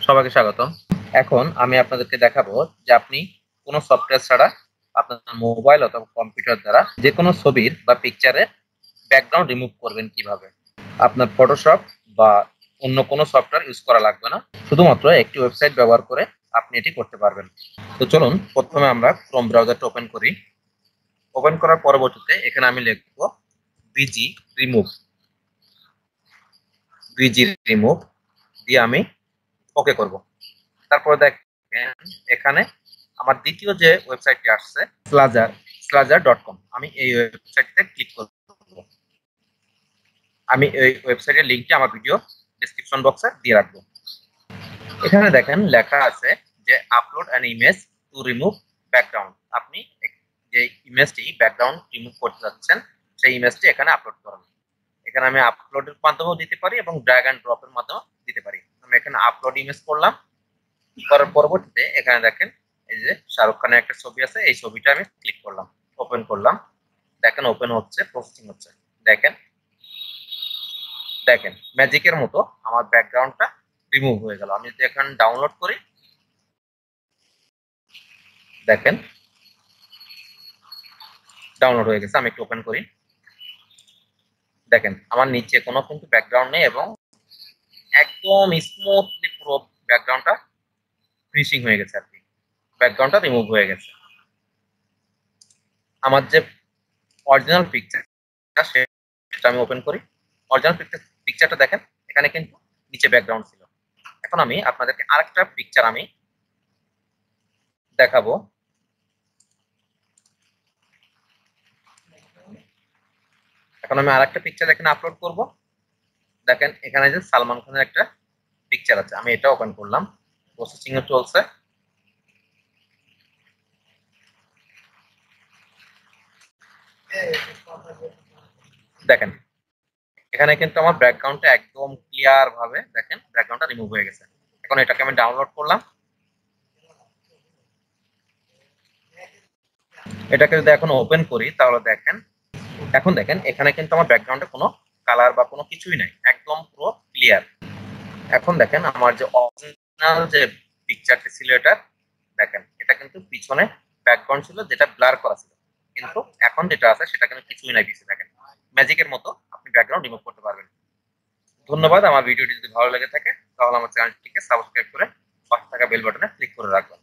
সবাইকে স্বাগতম। এখন আমি আপনাদেরকে দেখাবো যে আপনি কোনো সফটওয়্যার ছাড়া আপনার মোবাইল অথবা কম্পিউটার দ্বারা যে কোনো ছবির বা পিকচারের ব্যাকগ্রাউন্ড রিমুভ করবেন কিভাবে। আপনার ফটোশপ বা অন্য কোনো সফটওয়্যার ইউজ করা লাগবে না, শুধুমাত্র একটি ওয়েবসাইট ব্যবহার করে আপনি এটি করতে পারবেন। তো চলুন প্রথমে আমরা ক্রোম ব্রাউজারটা ওপেন করি। ওপেন করার পরবর্তীতে এখানে আমি লিখব বিজি রিমুভ, বিজি রিমুভ দিয়ে আমি ওকে করব। তারপর দেখেন এখানে আমার দ্বিতীয় যে ওয়েবসাইটটি আসছে স্লাজার.কম, আমি এই ওয়েবসাইটে ক্লিক করব। আমি এই ওয়েবসাইটের লিংকটি আমার ভিডিও ডেসক্রিপশন বক্সে দিয়ে রাখবো। এখানে দেখেন লেখা আছে যে upload an image to remove background. আপনি যে ইমেজটি ব্যাকগ্রাউন্ড রিমুভ করতে যাচ্ছেন সেই ইমেজটি এখানে আপলোড করুন। এখানে আমি আপলোডের মাধ্যমেও দিতে পারি এবং ড্র্যাগ অ্যান্ড ড্রপের মাধ্যমেও দিতে পারি। আমি এখানে আপলোড ইমেজ করলাম, করার পরবর্তীতে এখানে দেখেন এই যে শাহরুখ খানের একটা ছবি আছে, এই ছবিটা আমি ক্লিক করলাম, ওপেন করলাম। দেখেন ওপেন হচ্ছে, প্রসেসিং হচ্ছে। দেখেন দেখেন ম্যাজিকের মতো আমার ব্যাকগ্রাউন্ডটা রিমুভ হয়ে গেল। আমি যদি এখন ডাউনলোড করি, দেখেন ডাউনলোড হয়ে গেছে। আমি একটু ওপেন করি, দেখেন আমার নিচে কোনো কিন্তু ব্যাকগ্রাউন্ড নেই এবং একদম স্মুথলি পুরো ব্যাকগ্রাউন্ডটা ফিনিশিং হয়ে গেছে আর কি, ব্যাকগ্রাউন্ডটা রিমুভ হয়ে গেছে। আমার যে অরিজিনাল পিকচার সেটা আমি ওপেন করি। অরিজিনাল পিকচারটা দেখেন এখানে কিন্তু নিচে ব্যাকগ্রাউন্ড ছিল। এখন আমি আপনাদেরকে আরেকটা পিকচার আমি দেখাবো। এখন আমি আরেকটা পিকচার এখানে আপলোড করব। দেখেন এখানে যে সালমান খানের একটা পিকচার আছে, আমি এটা ওপেন করলাম, প্রসেসিং এ চলছে। দেখেন এখানে কিন্তু আমার ব্যাকগ্রাউন্ডটা একদম ক্লিয়ার ভাবে দেখেন ব্যাকগ্রাউন্ডটা রিমুভ হয়ে গেছে। এখন এটাকে আমি ডাউনলোড করলাম, এটাকে যদি এখন ওপেন করি তাহলে দেখেন, এখন দেখেন এখানে কিন্তু আমার ব্যাকগ্রাউন্ডে কোনো কালার বা কোনো কিছুই নাই, একদম পুরো ক্লিয়ার। এখন দেখেন আমার যে অরিজিনাল যে পিকচারটি ছিল এটা, দেখেন এটা কিন্তু পিছনে ব্যাকগ্রাউন্ড ছিল যেটা ব্লার করা ছিল, কিন্তু এখন যেটা আছে সেটা কিন্তু কিছুই নাই পিছনে। দেখেন ম্যাজিকের মতো আপনি ব্যাকগ্রাউন্ড রিমুভ করতে পারবেন। ধন্যবাদ। আমার ভিডিওটি যদি ভালো লেগে থাকে তাহলে আমার চ্যানেলটিকে সাবস্ক্রাইব করে পাশে থাকা বেল বাটনে ক্লিক করে রাখবেন।